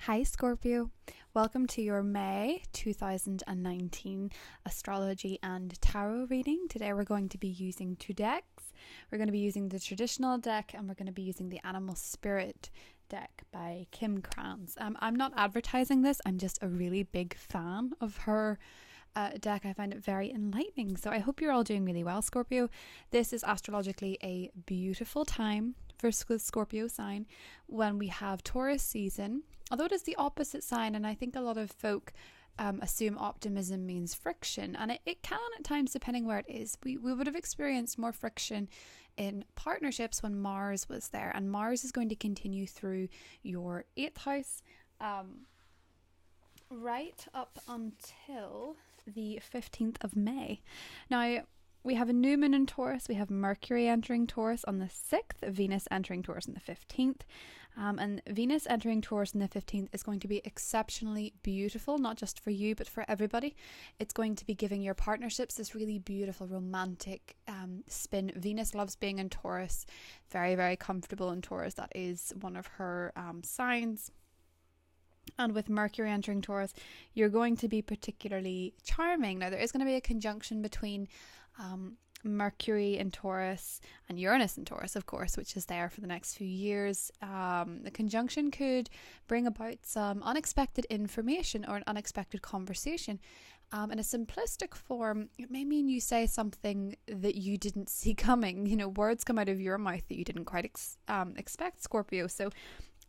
Hi Scorpio, welcome to your May 2019 astrology and tarot reading. Today we're going to be using two decks. We're going to be using the traditional deck and we're going to be using the animal spirit deck by Kim Krans. I'm not advertising this, I'm just a really big fan of her deck. I find it very enlightening. So I hope you're all doing really well, Scorpio. This is astrologically a beautiful time for the Scorpio sign when we have Taurus season. Although it is the opposite sign, and I think a lot of folk assume optimism means friction, and it can at times depending where it is. We would have experienced more friction in partnerships when Mars was there, and Mars is going to continue through your 8th house right up until the 15th of May. Now, we have a new moon in Taurus, we have Mercury entering Taurus on the 6th, Venus entering Taurus on the 15th, and Venus entering Taurus on the 15th is going to be exceptionally beautiful, not just for you, but for everybody. It's going to be giving your partnerships this really beautiful romantic spin. Venus loves being in Taurus, very, very comfortable in Taurus. That is one of her signs. And with Mercury entering Taurus, you're going to be particularly charming. Now, there is going to be a conjunction between Mercury in Taurus and Uranus in Taurus, of course, which is there for the next few years. The conjunction could bring about some unexpected information or an unexpected conversation. In a simplistic form, it may mean you say something that you didn't see coming. You know, words come out of your mouth that you didn't quite expect, Scorpio. So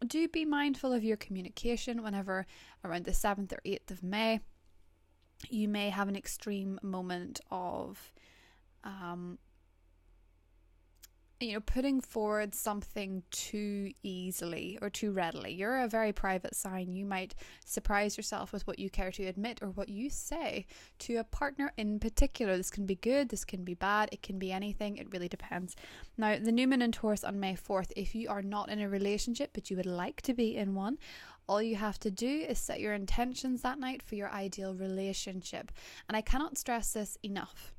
do be mindful of your communication whenever around the 7th or 8th of May you may have an extreme moment of putting forward something too easily or too readily. You're a very private sign. You might surprise yourself with what you care to admit or what you say to a partner in particular. This can be good, this can be bad, it can be anything. It really depends. Now, the new moon in Taurus on May 4th, if you are not in a relationship but you would like to be in one, all you have to do is set your intentions that night for your ideal relationship. And I cannot stress this enough.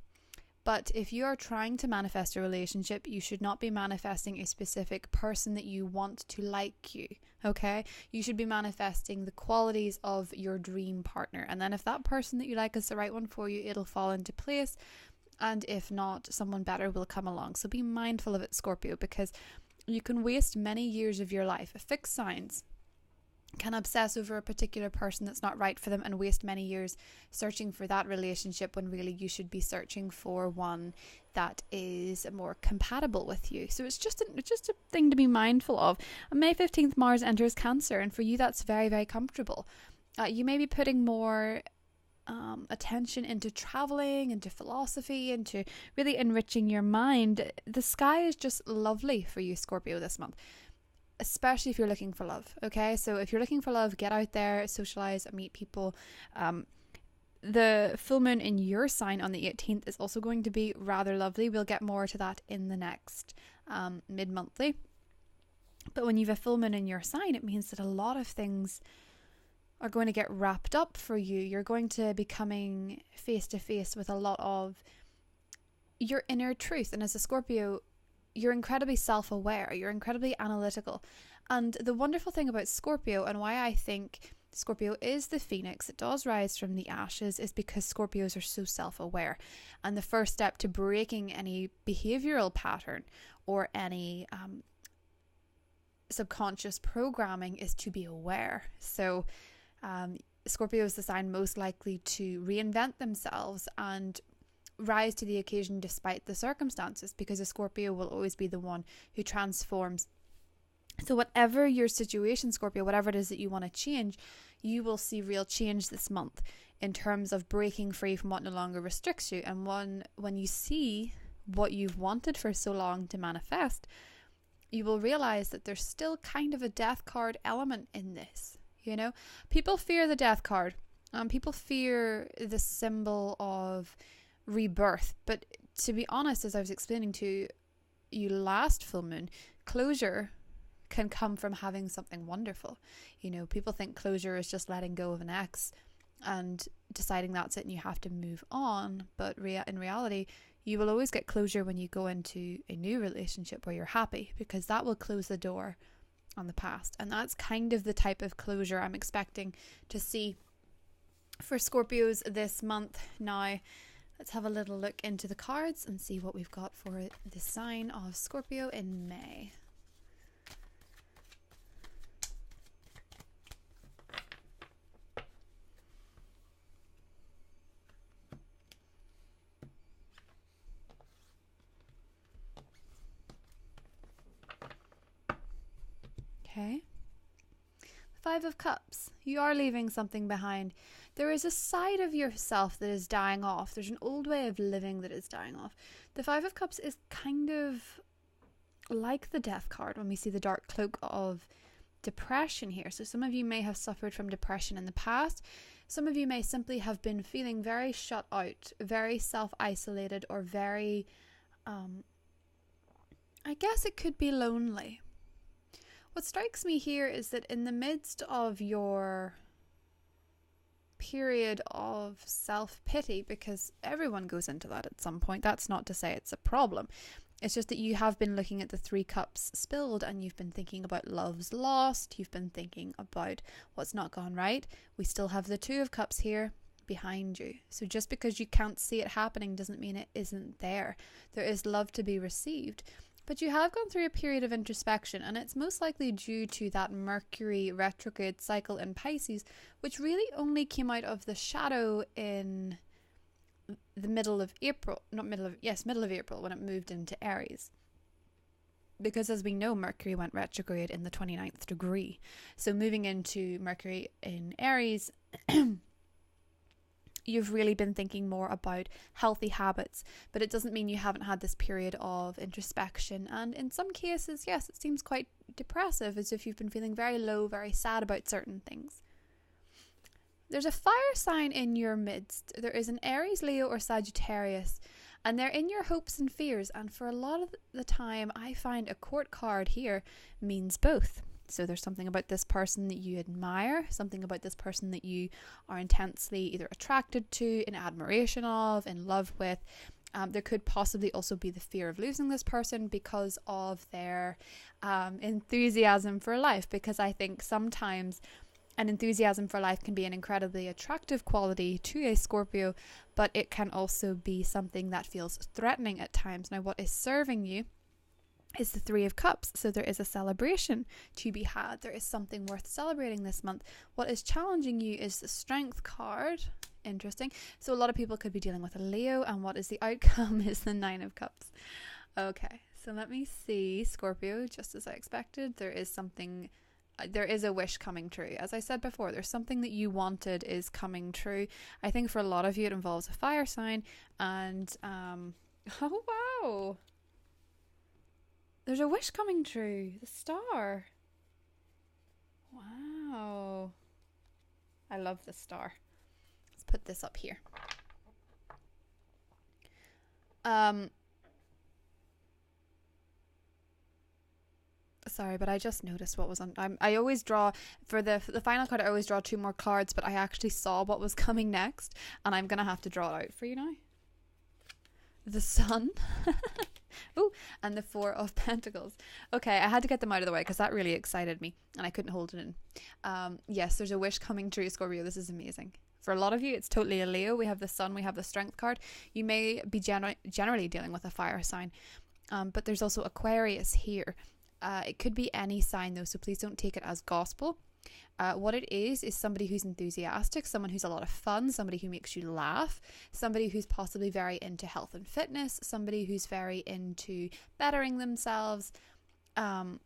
But if you are trying to manifest a relationship, you should not be manifesting a specific person that you want to like you, okay? You should be manifesting the qualities of your dream partner. And then if that person that you like is the right one for you, it'll fall into place. And if not, someone better will come along. So be mindful of it, Scorpio, because you can waste many years of your life. Fixed signs can obsess over a particular person that's not right for them and waste many years searching for that relationship when really you should be searching for one that is more compatible with you. So it's just a thing to be mindful of. On May 15th, Mars enters Cancer, and for you that's very, very comfortable. You may be putting more attention into traveling, into philosophy, into really enriching your mind. The sky is just lovely for you, Scorpio, this month, especially if you're looking for love. Okay, so if you're looking for love, get out there, socialize, meet people. The full moon in your sign on the 18th is also going to be rather lovely. We'll get more to that in the next mid-monthly. But when you have a full moon in your sign, it means that a lot of things are going to get wrapped up for you. You're going to be coming face to face with a lot of your inner truth. And as a Scorpio, you're incredibly self-aware, you're incredibly analytical. And the wonderful thing about Scorpio, and why I think Scorpio is the phoenix, it does rise from the ashes, is because Scorpios are so self-aware. And the first step to breaking any behavioral pattern or any subconscious programming is to be aware. So Scorpio is the sign most likely to reinvent themselves and rise to the occasion despite the circumstances, because a Scorpio will always be the one who transforms. So whatever your situation, Scorpio, whatever it is that you want to change, you will see real change this month in terms of breaking free from what no longer restricts you. And when you see what you've wanted for so long to manifest, you will realize that there's still kind of a death card element in this. You know, people fear the death card. People fear the symbol of rebirth, but to be honest, as I was explaining to you last full moon, closure can come from having something wonderful. You know, people think closure is just letting go of an ex and deciding that's it and you have to move on, but in reality you will always get closure when you go into a new relationship where you're happy, because that will close the door on the past. And that's kind of the type of closure I'm expecting to see for Scorpios this month. Now, let's have a little look into the cards and see what we've got for the sign of Scorpio in May. Okay. Five of Cups. You are leaving something behind. There is a side of yourself that is dying off. There's an old way of living that is dying off. The Five of Cups is kind of like the Death card when we see the dark cloak of depression here. So some of you may have suffered from depression in the past. Some of you may simply have been feeling very shut out, very self-isolated, or very, I guess it could be lonely. What strikes me here is that in the midst of your period of self-pity, because everyone goes into that at some point, that's not to say it's a problem. It's just that you have been looking at the 3 cups spilled and you've been thinking about love's lost, you've been thinking about what's not gone right. We still have the 2 of Cups here behind you. So just because you can't see it happening doesn't mean it isn't there. There is love to be received. But you have gone through a period of introspection, and it's most likely due to that Mercury retrograde cycle in Pisces, which really only came out of the shadow in the middle of April, middle of April, when it moved into Aries. Because as we know, Mercury went retrograde in the 29th degree. So moving into Mercury in Aries, you've really been thinking more about healthy habits, but it doesn't mean you haven't had this period of introspection. And in some cases, yes, it seems quite depressive, as if you've been feeling very low, very sad about certain things. There's a fire sign in your midst. There is an Aries, Leo, or Sagittarius, and they're in your hopes and fears. And for a lot of the time, I find a Court card here means both. So there's something about this person that you admire, something about this person that you are intensely either attracted to, in admiration of, in love with. There could possibly also be the fear of losing this person because of their enthusiasm for life, because I think sometimes an enthusiasm for life can be an incredibly attractive quality to a Scorpio, but it can also be something that feels threatening at times. Now, what is serving you is the 3 of Cups. So there is a celebration to be had. There is something worth celebrating this month. What is challenging you is the Strength card. Interesting. So a lot of people could be dealing with a Leo, and what is the outcome is the 9 of Cups. Okay, so let me see. Scorpio, just as I expected, there is a wish coming true. As I said before, there's something that you wanted is coming true. I think for a lot of you it involves a fire sign, and oh wow, there's a wish coming true. The Star. Wow. I love the Star. Let's put this up here. Sorry, but I just noticed what was on. I always draw, for the final card, I always draw 2 more cards, but I actually saw what was coming next, and I'm going to have to draw it out for you now. The Sun. Oh, and the 4 of Pentacles. Okay, I had to get them out of the way because that really excited me and I couldn't hold it in. Yes, there's a wish coming true, Scorpio. This is amazing. For a lot of you, it's totally a Leo. We have the Sun, we have the Strength card. You may be generally dealing with a fire sign, but there's also Aquarius here. It could be any sign though, so please don't take it as gospel. What it is somebody who's enthusiastic, someone who's a lot of fun, somebody who makes you laugh, somebody who's possibly very into health and fitness, somebody who's very into bettering themselves. And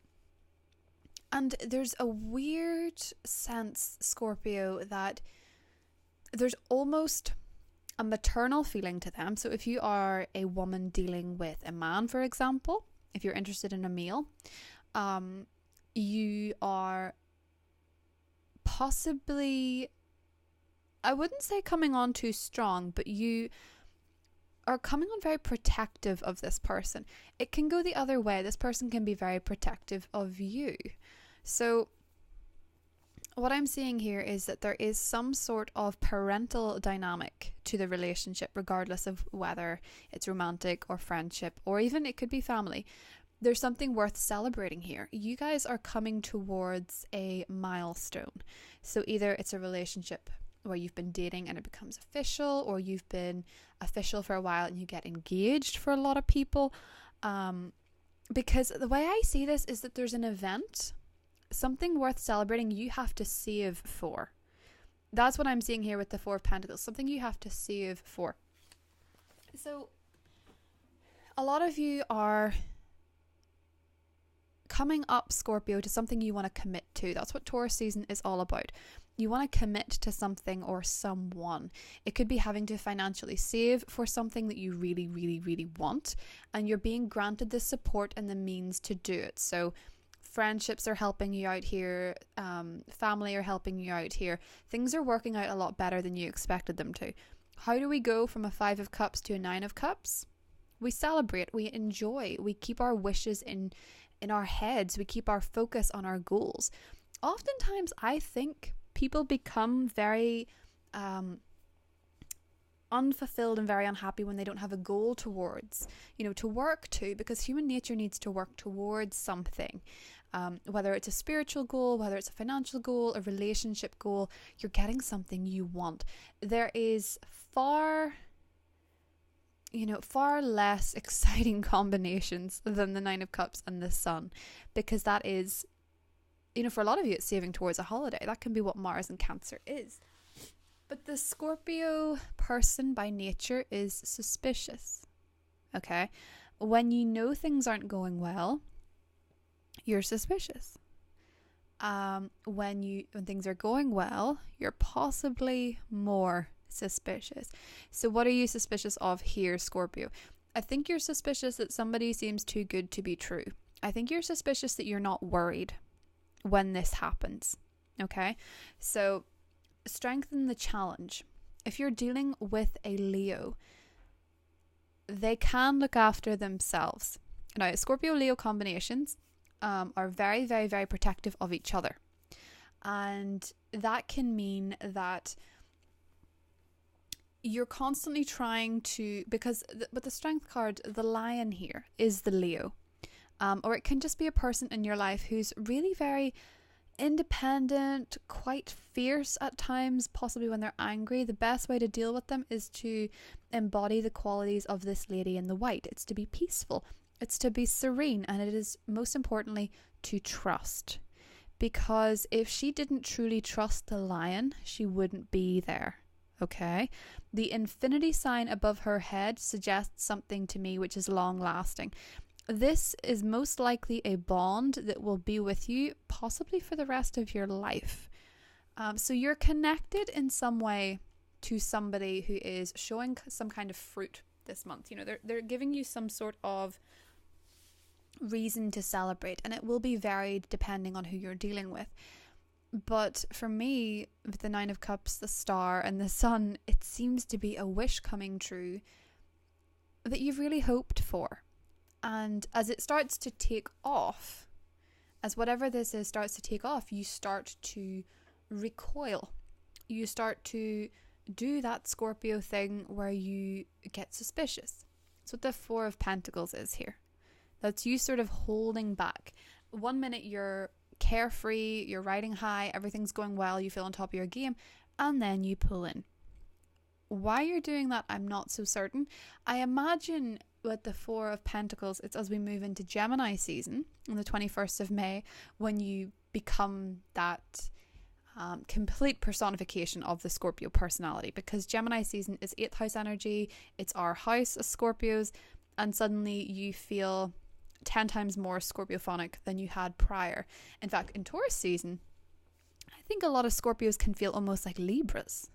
there's a weird sense, Scorpio, that there's almost a maternal feeling to them. So if you are a woman dealing with a man, for example, if you're interested in a male, you are possibly, I wouldn't say coming on too strong, but you are coming on very protective of this person. It can go the other way. This person can be very protective of you. So what I'm seeing here is that there is some sort of parental dynamic to the relationship, regardless of whether it's romantic or friendship, or even it could be family. there's something worth celebrating here. You guys are coming towards a milestone. So either it's a relationship where you've been dating and it becomes official, or you've been official for a while and you get engaged for a lot of people. Because the way I see this is that there's an event, something worth celebrating you have to save for. That's what I'm seeing here with the Four of Pentacles, something you have to save for. So a lot of you are coming up, Scorpio, to something you want to commit to. That's what Taurus season is all about. You want to commit to something or someone. It could be having to financially save for something that you really, really, really want, and you're being granted the support and the means to do it. So friendships are helping you out here, family are helping you out here. Things are working out a lot better than you expected them to. How do we go from a 5 of Cups to a 9 of Cups? We celebrate, we enjoy, we keep our wishes in our heads, we keep our focus on our goals. Oftentimes, I think people become very unfulfilled and very unhappy when they don't have a goal towards, to work to, because human nature needs to work towards something. Whether it's a spiritual goal, whether it's a financial goal, a relationship goal, you're getting something you want. There is far less exciting combinations than the 9 of Cups and the Sun, because that is, for a lot of you, it's saving towards a holiday. That can be what Mars and Cancer is. But the Scorpio person by nature is suspicious. Okay? When you know things aren't going well, you're suspicious. When things are going well, you're possibly more suspicious. So what are you suspicious of here, Scorpio? I think you're suspicious that somebody seems too good to be true. I think you're suspicious that you're not worried when this happens. Okay? So strengthen the challenge. If you're dealing with a Leo, they can look after themselves. Now, Scorpio-Leo combinations are very, very, very protective of each other. And that can mean that you're constantly trying to, because with the Strength card, the Lion here is the Leo. Or it can just be a person in your life who's really very independent, quite fierce at times, possibly when they're angry. The best way to deal with them is to embody the qualities of this lady in the white. It's to be peaceful, it's to be serene, and it is most importantly to trust. Because if she didn't truly trust the Lion, she wouldn't be there. Okay? The infinity sign above her head suggests something to me which is long lasting. This is most likely a bond that will be with you possibly for the rest of your life. So you're connected in some way to somebody who is showing some kind of fruit this month. They're giving you some sort of reason to celebrate, and it will be varied depending on who you're dealing with. But for me, with the 9 of Cups, the Star, and the Sun, it seems to be a wish coming true that you've really hoped for. And as it starts to take off, as whatever this is starts to take off, you start to recoil. You start to do that Scorpio thing where you get suspicious. That's what the 4 of Pentacles is here. That's you sort of holding back. 1 minute you're carefree, you're riding high, everything's going well, you feel on top of your game, and then you pull in. Why you're doing that, I'm not so certain. I imagine with the 4 of Pentacles, it's as we move into Gemini season on the 21st of May, when you become that complete personification of the Scorpio personality, because Gemini season is 8th house energy, it's our house as Scorpios, and suddenly you feel 10 times more Scorpiophonic than you had prior. In fact, in Taurus season, I think a lot of Scorpios can feel almost like Libras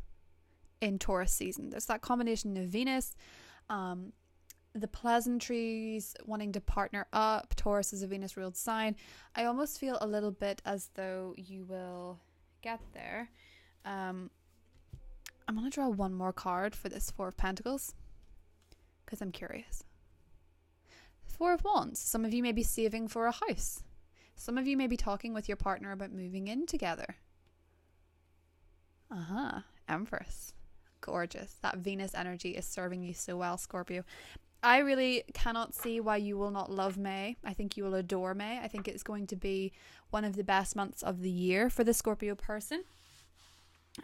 in Taurus season. There's that combination of Venus, the pleasantries, wanting to partner up. Taurus is a Venus ruled sign. I almost feel a little bit as though you will get there. I'm going to draw one more card for this 4 of Pentacles because I'm curious. 4 of Wands. Some of you may be saving for a house. Some of you may be talking with your partner about moving in together. Empress. Gorgeous. That Venus energy is serving you so well, Scorpio. I really cannot see why you will not love May. I think you will adore May. I think it's going to be one of the best months of the year for the Scorpio person.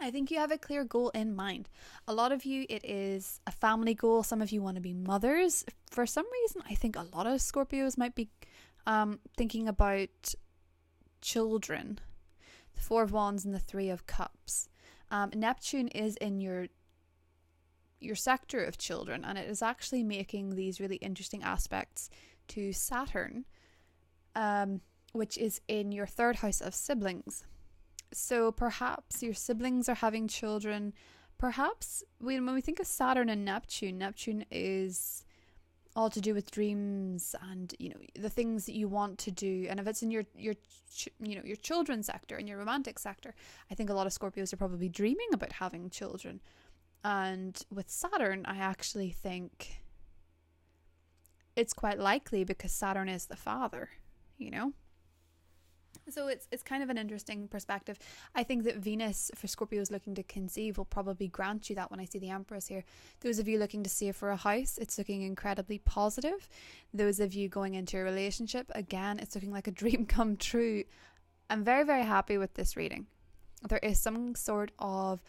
I think you have a clear goal in mind. A lot of you, it is a family goal. Some of you want to be mothers. For some reason, I think a lot of Scorpios might be thinking about children. The Four of Wands and the Three of Cups. Neptune is in your sector of children, and it is actually making these really interesting aspects to Saturn, which is in your third house of siblings. So perhaps your siblings are having children. Perhaps when we think of Saturn and Neptune is all to do with dreams and, you know, the things that you want to do. And if it's in your children's sector, in your romantic sector, I think a lot of Scorpios are probably dreaming about having children. And with Saturn, I actually think it's quite likely because Saturn is the father, you know? So it's kind of an interesting perspective. I think that Venus, for Scorpios looking to conceive, will probably grant you that when I see the Empress here. Those of you looking to save for a house, it's looking incredibly positive. Those of you going into a relationship, again, it's looking like a dream come true. I'm very, very happy with this reading. There is some sort of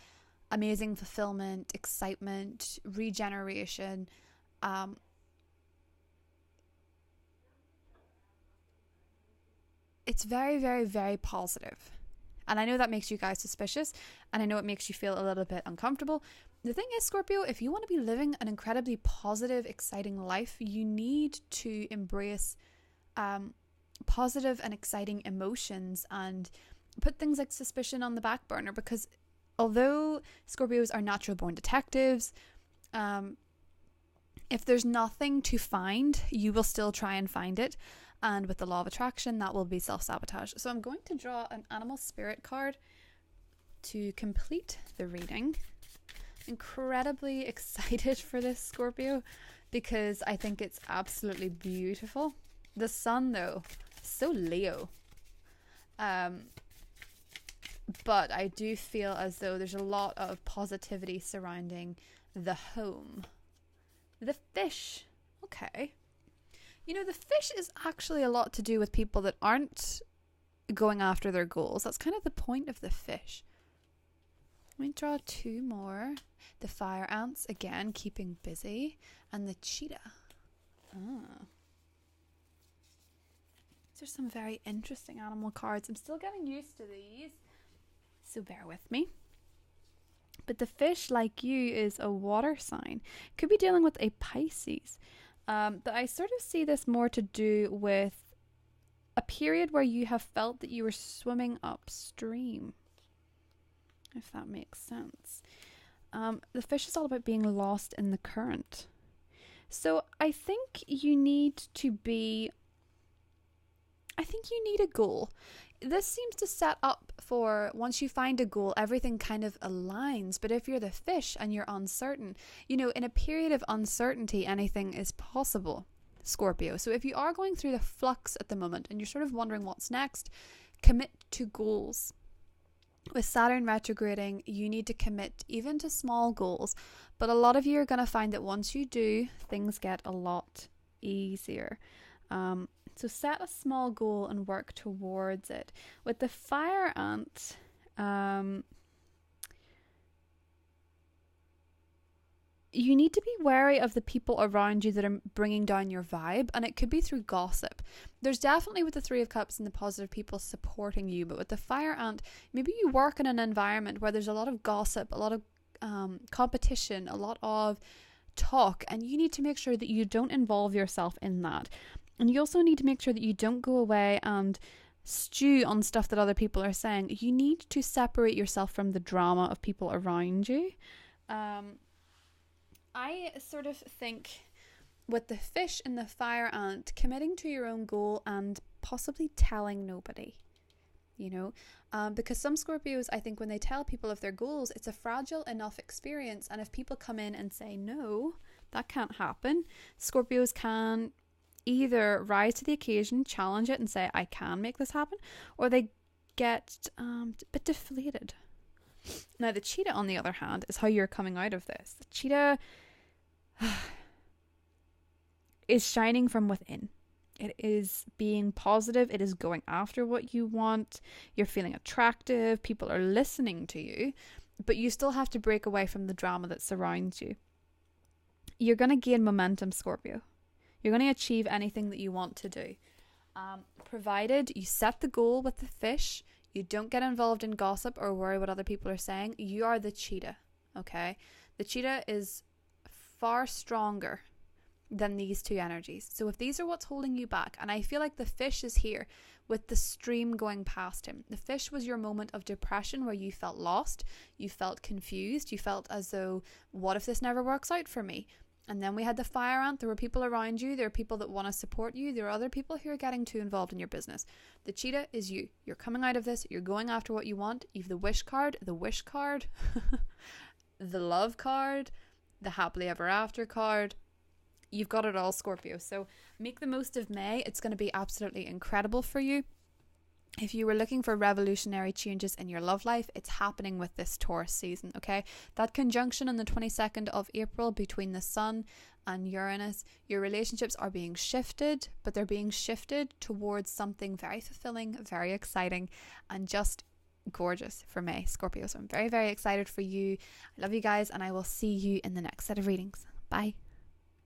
amazing fulfillment, excitement, regeneration. It's very, very, very positive. And I know that makes you guys suspicious, and I know it makes you feel a little bit uncomfortable. The thing is, Scorpio, if you want to be living an incredibly positive, exciting life, you need to embrace positive and exciting emotions and put things like suspicion on the back burner, because although Scorpios are natural born detectives, if there's nothing to find, you will still try and find it. And with the law of attraction, that will be self-sabotage. So I'm going to draw an animal spirit card to complete the reading. Incredibly excited for this, Scorpio, because I think it's absolutely beautiful. The sun, though, so Leo. But I do feel as though there's a lot of positivity surrounding the home. The fish. Okay. You know, the fish is actually a lot to do with people that aren't going after their goals. That's kind of the point of the fish. Let me draw two more. The fire ants, again, keeping busy. And the cheetah. These are some very interesting animal cards. I'm still getting used to these, so bear with me. But the fish, like you, is a water sign. Could be dealing with a Pisces. But I sort of see this more to do with a period where you have felt that you were swimming upstream, if that makes sense. The fish is all about being lost in the current. So I think you need a goal. This seems to set up for, once you find a goal, everything kind of aligns. But if you're the fish and you're uncertain, you know, in a period of uncertainty, anything is possible, Scorpio. So if you are going through the flux at the moment and you're sort of wondering what's next, commit to goals. With Saturn retrograding, you need to commit even to small goals. But a lot of you are going to find that once you do, things get a lot easier. So set a small goal and work towards it. With the fire ant, you need to be wary of the people around you that are bringing down your vibe, and it could be through gossip. There's definitely, with the Three of Cups and the positive people supporting you, but with the fire ant, maybe you work in an environment where there's a lot of gossip, a lot of competition, a lot of talk, and you need to make sure that you don't involve yourself in that. And you also need to make sure that you don't go away and stew on stuff that other people are saying. You need to separate yourself from the drama of people around you. I sort of think with the fish and the fire ant, committing to your own goal and possibly telling nobody, you know, because some Scorpios, I think when they tell people of their goals, it's a fragile enough experience. And if people come in and say, no, that can't happen, Scorpios can either rise to the occasion, challenge it and say, I can make this happen, or they get a bit deflated. Now, the cheetah, on the other hand, is how you're coming out of this. The cheetah, is shining from within. It is being positive. It is going after what you want. You're feeling attractive. People are listening to you, but you still have to break away from the drama that surrounds you. You're going to gain momentum, Scorpio. You're going to achieve anything that you want to do. Provided you set the goal with the fish, you don't get involved in gossip or worry what other people are saying. You are the cheetah, okay? The cheetah is far stronger than these two energies. So if these are what's holding you back, and I feel like the fish is here with the stream going past him. The fish was your moment of depression where you felt lost, you felt confused, you felt as though, what if this never works out for me? And then we had the fire ant. There were people around you. There are people that want to support you. There are other people who are getting too involved in your business. The cheetah is you. You're coming out of this. You're going after what you want. You've the wish card, the love card, the happily ever after card. You've got it all, Scorpio. So make the most of May. It's going to be absolutely incredible for you. If you were looking for revolutionary changes in your love life, it's happening with this Taurus season, okay? That conjunction on the 22nd of April between the Sun and Uranus, your relationships are being shifted, but they're being shifted towards something very fulfilling, very exciting, and just gorgeous for May, Scorpio. So I'm very, very excited for you. I love you guys, and I will see you in the next set of readings. Bye.